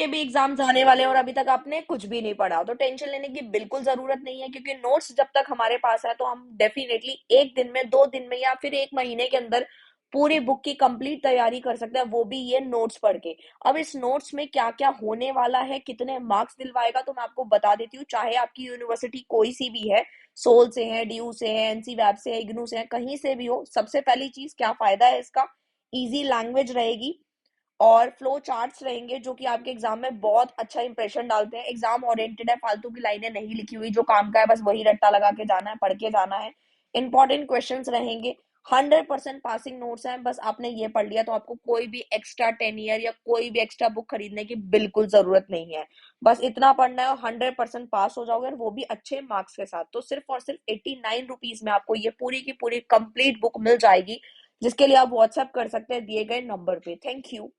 के भी एग्जाम्स आने वाले हैं और अभी तक आपने कुछ भी नहीं पढ़ा, तो टेंशन लेने की बिल्कुल जरूरत नहीं है, क्योंकि नोट्स जब तक हमारे पास है तो हम डेफिनेटली एक दिन में, 2 दिन में या फिर एक महीने के अंदर पूरी बुक की कंप्लीट तैयारी कर सकते हैं, वो भी ये नोट्स पढ़ के। अब इस नोट्स में क्या क्या होने वाला है, कितने मार्क्स दिलवाएगा, तो मैं आपको बता देती हूँ। चाहे आपकी यूनिवर्सिटी कोई सी भी है, सोल से है, ड्यू से है, एनसी वैब से है, इग्नू से है, कहीं से भी हो, सबसे पहली चीज क्या फायदा है इसका, इजी लैंग्वेज रहेगी और फ्लो चार्ट्स रहेंगे जो कि आपके एग्जाम में बहुत अच्छा इंप्रेशन डालते हैं। एग्जाम ओरिएंटेड है, फालतू की लाइनें नहीं लिखी हुई, जो काम का है बस वही रट्टा लगा के जाना है, पढ़ के जाना है। इंपॉर्टेंट क्वेश्चंस रहेंगे, 100% पासिंग नोट्स हैं, बस आपने ये पढ़ लिया तो आपको कोई भी एक्स्ट्रा 10 ईयर या कोई भी एक्स्ट्रा बुक खरीदने की बिल्कुल जरूरत नहीं है। बस इतना पढ़ना है और 100% पास हो जाओगे, और वो भी अच्छे मार्क्स के साथ। तो सिर्फ और सिर्फ 89 रुपीज में आपको ये पूरी की पूरी कंप्लीट बुक मिल जाएगी, जिसके लिए आप व्हाट्सएप कर सकते हैं दिए गए नंबर पे। Thank you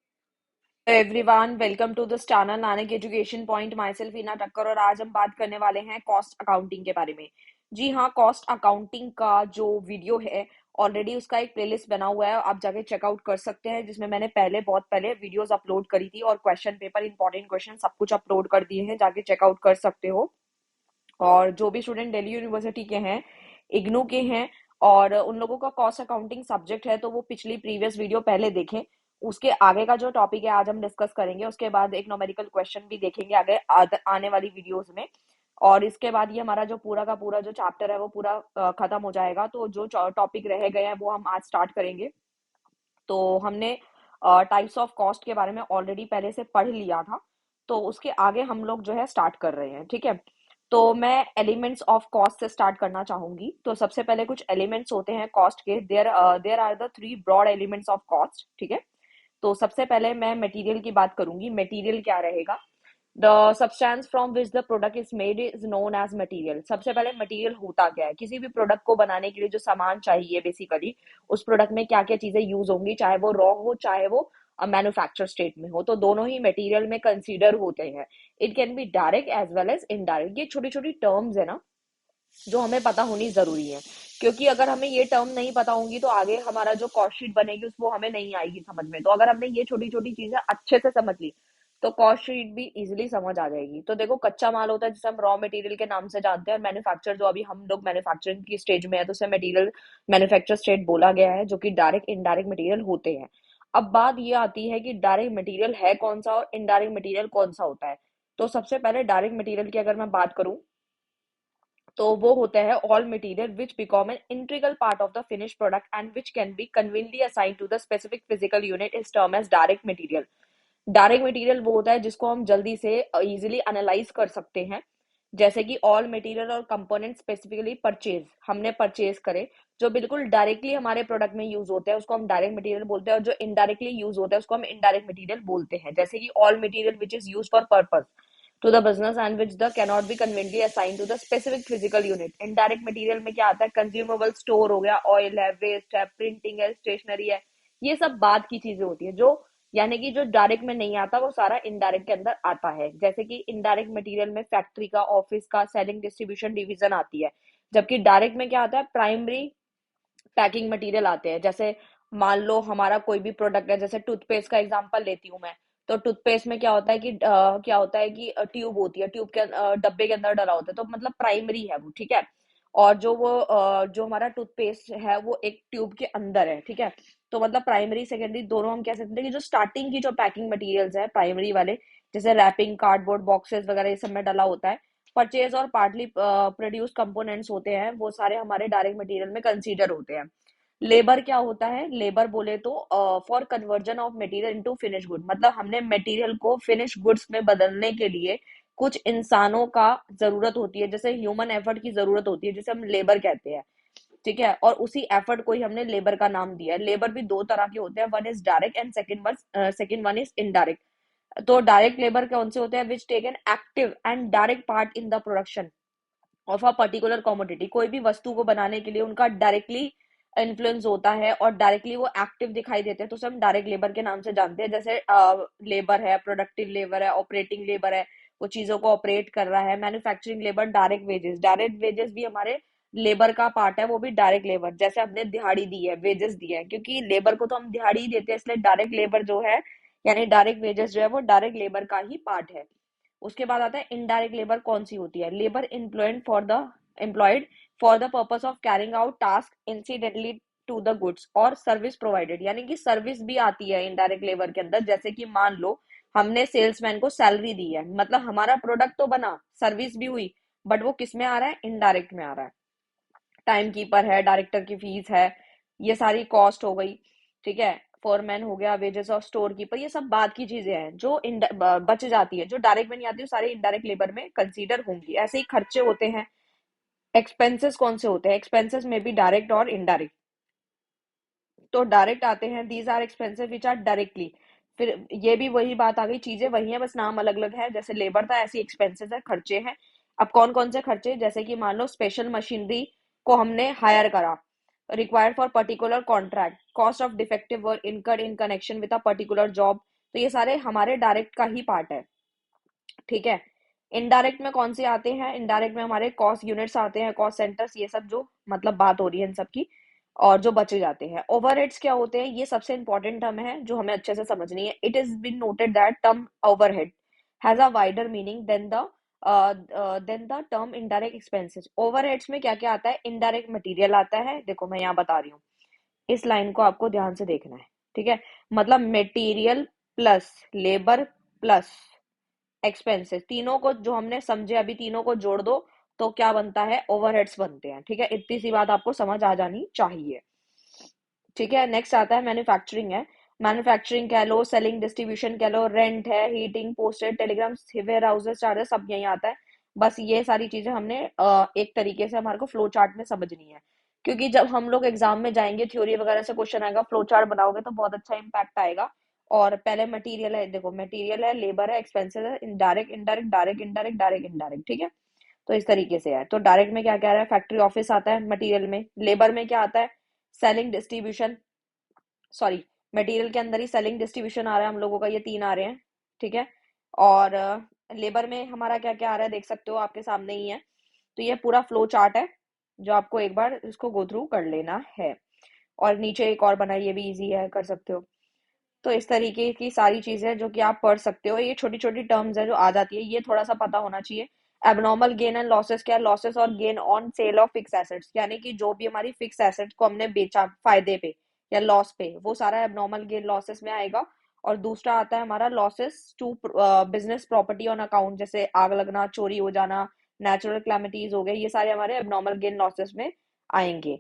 everyone, welcome to this channel Nanak education point. Myself Heena Takkar, और आज हम बात करने वाले हैं कॉस्ट अकाउंटिंग के बारे में। जी हाँ, कॉस्ट अकाउंटिंग का जो वीडियो है, ऑलरेडी उसका एक प्लेलिस्ट बना हुआ है, आप जाके चेकआउट कर सकते हैं, जिसमें मैंने बहुत पहले वीडियोस अपलोड करी थी और क्वेश्चन पेपर, इंपॉर्टेंट क्वेश्चन सब कुछ अपलोड कर दिए हैं, जाके चेकआउट कर सकते हो। और जो भी स्टूडेंट दिल्ली यूनिवर्सिटी के हैं, इग्नू के हैं, और उन लोगों का कॉस्ट अकाउंटिंग सब्जेक्ट है, तो वो पिछली प्रीवियस वीडियो पहले देखें। उसके आगे का जो टॉपिक है आज हम डिस्कस करेंगे, उसके बाद एक न्यूमेरिकल क्वेश्चन भी देखेंगे आगे आने वाली वीडियोस में। और इसके बाद ये हमारा जो पूरा का पूरा जो चैप्टर है वो पूरा खत्म हो जाएगा। तो जो टॉपिक रह गए हैं वो हम आज स्टार्ट करेंगे। तो हमने टाइप्स ऑफ कॉस्ट के बारे में ऑलरेडी पहले से पढ़ लिया था, तो उसके आगे हम लोग जो है स्टार्ट कर रहे हैं, ठीक है। तो मैं एलिमेंट्स ऑफ कॉस्ट से स्टार्ट करना चाहूंगी। तो सबसे पहले कुछ एलिमेंट्स होते हैं कॉस्ट के, there are the 3 broad elements of cost, ठीक है। तो सबसे पहले मैं मटेरियल की बात करूंगी। मटेरियल क्या रहेगा? The substance from which the product is made is known as material. सबसे पहले मटेरियल होता क्या है? किसी भी प्रोडक्ट को बनाने के लिए जो सामान चाहिए, बेसिकली उस प्रोडक्ट में क्या क्या चीजें यूज होंगी, चाहे वो रॉ हो चाहे वो मैन्युफैक्चर स्टेट में हो, तो दोनों ही मटेरियल में कंसीडर होते हैं। It can be direct as well as indirect. ये छोटी छोटी टर्म्स है ना, जो हमें पता होनी जरूरी है, क्योंकि अगर हमें ये टर्म नहीं पता होंगी तो आगे हमारा जो कॉस्ट शीट बनेगी उसको हमें नहीं आएगी समझ में। तो अगर हमने ये छोटी छोटी चीजें अच्छे से समझ ली तो कॉस्ट शीट भी इजीली समझ आ जाएगी। तो देखो, कच्चा माल होता है जिसे हम रॉ मटेरियल के नाम से जानते हैं, और मैन्युफैक्चर, जो अभी हम लोग मैन्युफैक्चरिंग की स्टेज में है, तो उसे मटेरियल मैन्युफैक्चर स्टेट बोला गया है, जो कि डायरेक्ट इनडायरेक्ट मटेरियल होते हैं। अब बात ये आती है कि डायरेक्ट मटेरियल है कौन सा और इनडायरेक्ट मटेरियल कौन सा होता है। तो सबसे पहले डायरेक्ट मटेरियल की अगर मैं बात करूं, तो वो होता है all material which become an integral part of the finish product and which can be conveniently assign to the specific physical unit is term as direct material. Direct material वो होता है जिसको हम जल्दी से इजीली एनालाइज कर सकते हैं, जैसे कि ऑल मटेरियल और कंपोनेंट स्पेसिफिकली परचेज, हमने परचेज करे, जो बिल्कुल डायरेक्टली हमारे प्रोडक्ट में यूज होते हैं उसको हम डायरेक्ट मटेरियल बोलते हैं, और जो इनडायरेक्टली यूज होता है उसको हम इनडायरेक्ट मटेरियल बोलते हैं। जैसे कि all material which is use for purpose to the business and which the cannot be conveniently assigned to the specific physical unit। Indirect material में क्या आता है? कंज्यूमेबल स्टोर हो गया, ऑयल है, वेस्ट है, प्रिंटिंग है, स्टेशनरी है, ये सब बाद की चीजें होती है, जो यानी कि जो डायरेक्ट में नहीं आता वो सारा इनडायरेक्ट के अंदर आता है। जैसे कि इनडायरेक्ट मटेरियल में फैक्ट्री का, ऑफिस का, सेलिंग डिस्ट्रीब्यूशन डिवीजन आती है, जबकि डायरेक्ट में क्या आता है? प्राइमरी पैकिंग मटेरियल आते हैं। जैसे मान लो हमारा कोई भी प्रोडक्ट है, जैसे टूथपेस्ट का एग्जांपल लेती हूँ मैं, तो टूथपेस्ट में क्या होता है कि क्या होता है कि ट्यूब होती है, ट्यूब के डब्बे के अंदर डला होता है, तो मतलब प्राइमरी है वो, ठीक है। और जो वो जो हमारा टूथपेस्ट है वो एक ट्यूब के अंदर है, ठीक है। तो मतलब प्राइमरी सेकेंडरी दोनों हम कह सकते हैं कि जो स्टार्टिंग की जो पैकिंग मटेरियल्स है प्राइमरी वाले, जैसे रैपिंग, कार्डबोर्ड, बॉक्सेस वगैरह, ये सब में डला होता है। परचेज और पार्टली प्रोड्यूस कंपोनेंट्स होते हैं, वो सारे हमारे डायरेक्ट मटेरियल में कंसीडर होते हैं। लेबर क्या होता है? लेबर बोले तो for conversion of material into finish good, मतलब हमने मटेरियल को फिनिश गुड्स में बदलने के लिए कुछ इंसानों का जरूरत होती है, जैसे ह्यूमन एफर्ट की जरूरत होती है, जिसे हम लेबर कहते हैं, ठीक है। और उसी एफर्ट को ही हमने लेबर का नाम दिया है। लेबर भी दो तरह के होते हैं, one is direct and second one is indirect. तो डायरेक्ट लेबर कौन से होते हैं? Which take an active and direct part in the production of a particular commodity. कोई भी वस्तु को बनाने के लिए उनका डायरेक्टली इन्फ्लुएंस होता है और डायरेक्टली वो एक्टिव दिखाई देते हैं, तो उसे हम डायरेक्ट लेबर के नाम से जानते हैं। जैसे लेबर है, प्रोडक्टिव लेबर है, ऑपरेटिंग लेबर है, वो चीजों को ऑपरेट कर रहा है। मैन्युफैक्चरिंग लेबर, डायरेक्ट वेजेस भी हमारे लेबर का पार्ट है, वो भी डायरेक्ट लेबर। जैसे हमने दिहाड़ी दी है, वेजेस दिए हैं, क्योंकि लेबर को तो हम दिहाड़ी ही देते हैं, इसलिए डायरेक्ट लेबर जो है यानी डायरेक्ट वेजेस जो है वो डायरेक्ट लेबर का ही पार्ट है। उसके बाद आता है इनडायरेक्ट लेबर कौन सी होती है, labour employed for the purpose of carrying out task incidentally to the goods और सर्विस प्रोवाइडेड, यानी कि सर्विस भी आती है इनडायरेक्ट लेबर के अंदर। जैसे कि मान लो हमने सेल्समैन को सैलरी दी है, मतलब हमारा प्रोडक्ट तो बना, सर्विस भी हुई, बट वो किस में आ रहा है, इनडायरेक्ट में आ रहा है। टाइम कीपर है, डायरेक्टर की फीस है, ये सारी कॉस्ट हो गई। ठीक है, फोरमैन हो गया, वेजेस ऑफ स्टोर कीपर, ये सब बाद की चीजें हैं जो बच जाती है, जो डायरेक्ट में नहीं आती, वो सारे इनडायरेक्ट लेबर में कंसीडर होंगी। ऐसे ही खर्चे होते हैं। एक्सपेंसेस कौन से होते हैं, एक्सपेंसेस में भी डायरेक्ट और इनडायरेक्ट। तो डायरेक्ट आते हैं, these are expensive which are directly. फिर ये भी वही बात आ गई, चीजें वही है, बस नाम अलग अलग है। जैसे लेबर था, ऐसी एक्सपेंसेस है, खर्चे हैं। अब कौन कौन से खर्चे, जैसे कि मान लो स्पेशल मशीनरी को हमने हायर करा, required for particular contract, cost of defective work incurred in connection with a particular job. तो ये सारे हमारे डायरेक्ट का ही पार्ट है। ठीक है, इनडायरेक्ट में कौन से आते हैं, इनडायरेक्ट में हमारे कॉस्ट यूनिट्स आते हैं, कॉस्ट सेंटर्स, ये सब जो मतलब बात हो रही है इन सब की, और जो बचे जाते हैं। ओवरहेड्स क्या होते हैं, ये सबसे इंपॉर्टेंट टर्म है जो हमें अच्छे से समझनी है। It is been noted that term overhead has a wider meaning than the term indirect expenses. Overheads में क्या क्या आता है, इनडायरेक्ट मटेरियल आता है, देखो मैं यहाँ बता रही हूँ, इस लाइन को आपको ध्यान से देखना है। ठीक है, मतलब material plus labour plus expenses, तीनों को जो हमने समझे अभी, तीनों को जोड़ दो तो क्या बनता है, ओवरहेड्स बनते हैं। ठीक है, इतनी सी बात आपको समझ आ जानी चाहिए। ठीक है, नेक्स्ट आता है मैन्युफैक्चरिंग है। मैन्युफैक्चरिंग कह लो, सेलिंग डिस्ट्रीब्यूशन कह लो, रेंट है, heating, posted, telegram, warehouses charges, सब यही आता है। बस ये सारी चीजें हमने एक तरीके से हमारे को फ्लो चार्ट में समझनी है, क्योंकि जब हम लोग एग्जाम में जाएंगे, थ्योरी वगैरह से क्वेश्चन आएगा, फ्लो चार्ट बनाओगे तो बहुत अच्छा इंपैक्ट आएगा। और पहले मटेरियल है, देखो मटेरियल है, लेबर है, एक्सपेंसेस है, indirect indirect, direct indirect, direct indirect. ठीक है, तो इस तरीके से है। तो डायरेक्ट में क्या कह रहा है, फैक्ट्री ऑफिस आता है मटेरियल में। लेबर में क्या आता है, सेलिंग डिस्ट्रीब्यूशन, सॉरी, मटेरियल के अंदर ही सेलिंग डिस्ट्रीब्यूशन आ रहा है हम लोगों का, ये तीन आ रहे हैं। ठीक है, और लेबर में हमारा क्या क्या आ रहा है, देख सकते हो आपके सामने ही है। तो ये पूरा फ्लो चार्ट है जो आपको एक बार इसको गो थ्रू कर लेना है। और नीचे एक और बना है, ये भी इजी है, कर सकते हो। तो इस तरीके की सारी चीजें जो कि आप पढ़ सकते हो, ये छोटी छोटी टर्म्स है जो आ जाती है, ये थोड़ा सा पता होना चाहिए। एबनॉर्मल गेन एंड लॉसेस क्या है, लॉसेस और gain on sale of fix assets, यानी कि जो भी हमारी फिक्स एसेट्स को हमने बेचा फायदे पे या लॉस पे, वो सारा एबनॉर्मल गेन लॉसेस में आएगा। और दूसरा आता है हमारा losses to business property on account, जैसे आग लगना, चोरी हो जाना, नेचुरल क्लैमिटीज हो गए, ये सारे हमारे एबनॉर्मल गेन लॉसेस में आएंगे।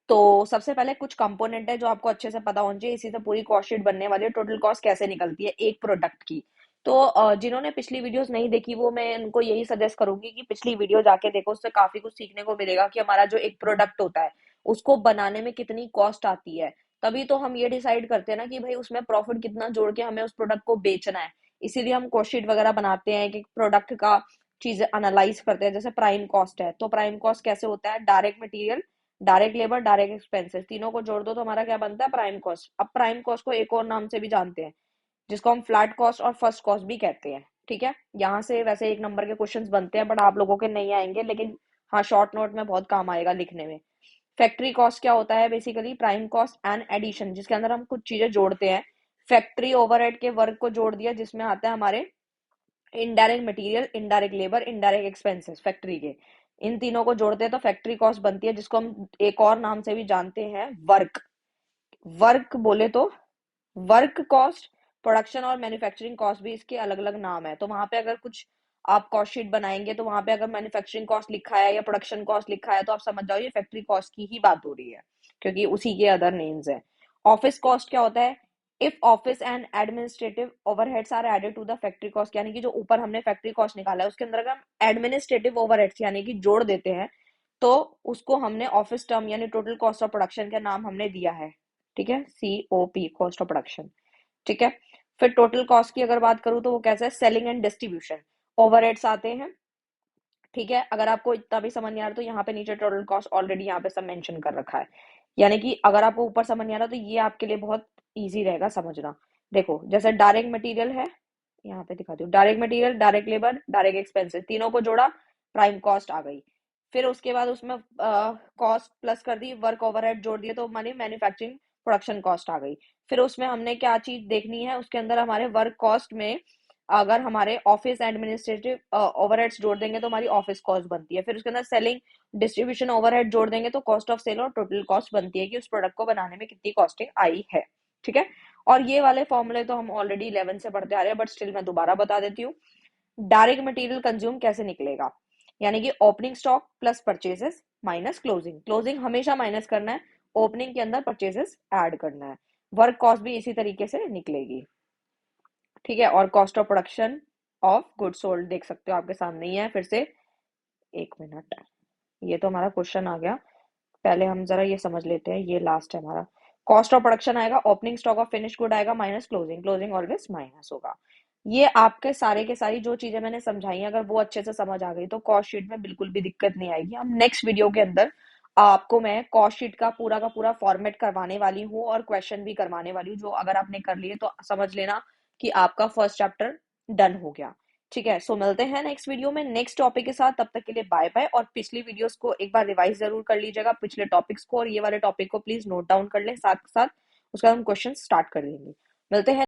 तो सबसे पहले कुछ कंपोनेंट है जो आपको अच्छे से पता होना चाहिए, इसी से पूरी कॉस्ट शीट बनने वाली है, टोटल कॉस्ट कैसे निकलती है एक प्रोडक्ट की। तो जिन्होंने पिछली वीडियोस नहीं देखी, वो मैं उनको यही सजेस्ट करूंगी कि पिछली वीडियो जाके देखो, उससे काफी कुछ सीखने को मिलेगा कि हमारा जो एक प्रोडक्ट होता है उसको बनाने में कितनी कॉस्ट आती है। तभी तो हम ये डिसाइड करते हैं ना कि भाई उसमें प्रॉफिट कितना जोड़ के हमें उस प्रोडक्ट को बेचना है। इसीलिए हम कॉस्ट शीट वगैरह बनाते हैं कि प्रोडक्ट का चीजें एनालाइज करते हैं। जैसे प्राइम कॉस्ट है, तो प्राइम कॉस्ट कैसे होता है, direct material, direct labour, direct expenses, तीनों को जोड़ दो तो हमारा क्या बनता है, प्राइम कॉस्ट। अब प्राइम कॉस्ट को एक और नाम से भी जानते हैं, जिसको हम फ्लैट कॉस्ट और फर्स्ट कॉस्ट भी कहते हैं। ठीक है, यहाँ से वैसे एक नंबर के क्वेश्चंस बनते हैं, बट आप लोगों के नहीं आएंगे, लेकिन हाँ शॉर्ट नोट में बहुत काम आएगा लिखने में। फैक्ट्री कॉस्ट क्या होता है, basically prime cost and addition, जिसके अंदर हम कुछ चीजें जोड़ते हैं। फैक्ट्री ओवरहेड के वर्क को जोड़ दिया, जिसमें आता है हमारे indirect material, indirect labour, indirect expenses factory के। इन तीनों को जोड़ते हैं तो फैक्ट्री कॉस्ट बनती है, जिसको हम एक और नाम से भी जानते हैं, वर्क। वर्क बोले तो वर्क कॉस्ट, प्रोडक्शन और मैन्युफैक्चरिंग कॉस्ट भी इसके अलग अलग नाम है। तो वहां पे अगर कुछ आप कॉस्ट शीट बनाएंगे तो वहां पे अगर मैन्युफैक्चरिंग कॉस्ट लिखा है या प्रोडक्शन कॉस्ट लिखा है तो आप समझ जाओ ये फैक्ट्री कॉस्ट की ही बात हो रही है, क्योंकि उसी के अदर नेम्स है। ऑफिस कॉस्ट क्या होता है, if office and administrative overheads are added to the factory cost, यानी कि जो ऊपर हमने फैक्ट्री कॉस्ट निकाला है उसके अंदर अगर हम एडमिनिस्ट्रेटिव ओवरहेड्स यानी कि जोड़ देते हैं, तो उसको हमने ऑफिस टर्म यानी टोटल कॉस्ट ऑफ प्रोडक्शन का नाम हमने दिया है। ठीक है, COP, कॉस्ट ऑफ प्रोडक्शन। ठीक है, फिर टोटल कॉस्ट की अगर बात करूं तो वो कैसा है, सेलिंग एंड डिस्ट्रीब्यूशन, ओवरहेड्स आते हैं। ठीक है, अगर आपको इतना भी समझ नहीं आ रहा तो यहाँ पे नीचे टोटल कॉस्ट ऑलरेडी यहाँ पे सब मेंशन कर रखा है, यानी कि अगर आपको ऊपर समझ नहीं आ रहा तो ये आपके लिए बहुत इजी रहेगा समझना। देखो जैसे डायरेक्ट मटेरियल है, यहाँ पे दिखाती हूँ, direct material, direct labour, direct expenses, तीनों को जोड़ा, प्राइम कॉस्ट आ गई। फिर उसके बाद उसमें कॉस्ट प्लस कर दी, वर्क ओवरहेड जोड़ दिए तो मानी मैन्युफैक्चरिंग प्रोडक्शन कॉस्ट आ गई। फिर उसमें हमने क्या चीज देखनी है, उसके अंदर हमारे वर्क कॉस्ट में अगर हमारे ऑफिस एडमिनिस्ट्रेटिव ओवरहेड्स जोड़ देंगे तो हमारी ऑफिस कॉस्ट बनती है। फिर उसके अंदर सेलिंग डिस्ट्रीब्यूशन ओवरहेड जोड़ देंगे तो कॉस्ट ऑफ सेल और टोटल कॉस्ट बनती है कि उस प्रोडक्ट को बनाने में कितनी कॉस्टिंग आई है। ठीक है। और ये वाले फॉर्मूले तो हम ऑलरेडी 11 से पढ़ते आ रहे हैं, बट स्टिल मैं दोबारा बता देती हूँ। डायरेक्ट मटेरियल कंज्यूम कैसे निकलेगा, यानी कि opening stock plus purchases minus closing, closing हमेशा माइनस करना है, ओपनिंग के अंदर परचेजेस ऐड करना है। वर्क कॉस्ट भी इसी तरीके से निकलेगी। ठीक है। और cost of production of good sold देख सकते हो आपके सामने ही है। फिर से 1 मिनट, ये तो हमारा क्वेश्चन आ गया, पहले हम जरा ये समझ लेते हैं। ये लास्ट है हमारा। कॉस्ट ऑफ प्रोडक्शन आएगा, opening stock of finish good आएगा minus closing, closing always minus होगा। ये आपके सारे के सारी जो चीजें मैंने समझाई अगर वो अच्छे से समझ आ गई तो कॉस्ट शीट में बिल्कुल भी दिक्कत नहीं आएगी। हम नेक्स्ट वीडियो के अंदर आपको मैं कॉस्ट शीट का पूरा फॉर्मेट करवाने वाली हूँ और क्वेश्चन भी करवाने वाली हूँ, जो अगर आपने कर लिए तो समझ लेना कि आपका फर्स्ट चैप्टर डन हो गया। ठीक है। सो मिलते हैं नेक्स्ट वीडियो में नेक्स्ट टॉपिक के साथ, तब तक के लिए बाय बाय। और पिछली वीडियोस को एक बार रिवाइज जरूर कर लीजिएगा, पिछले टॉपिक्स को, और ये वाले टॉपिक को प्लीज नोट डाउन कर लें साथ साथ, उसका हम क्वेश्चन स्टार्ट कर देंगे। मिलते हैं।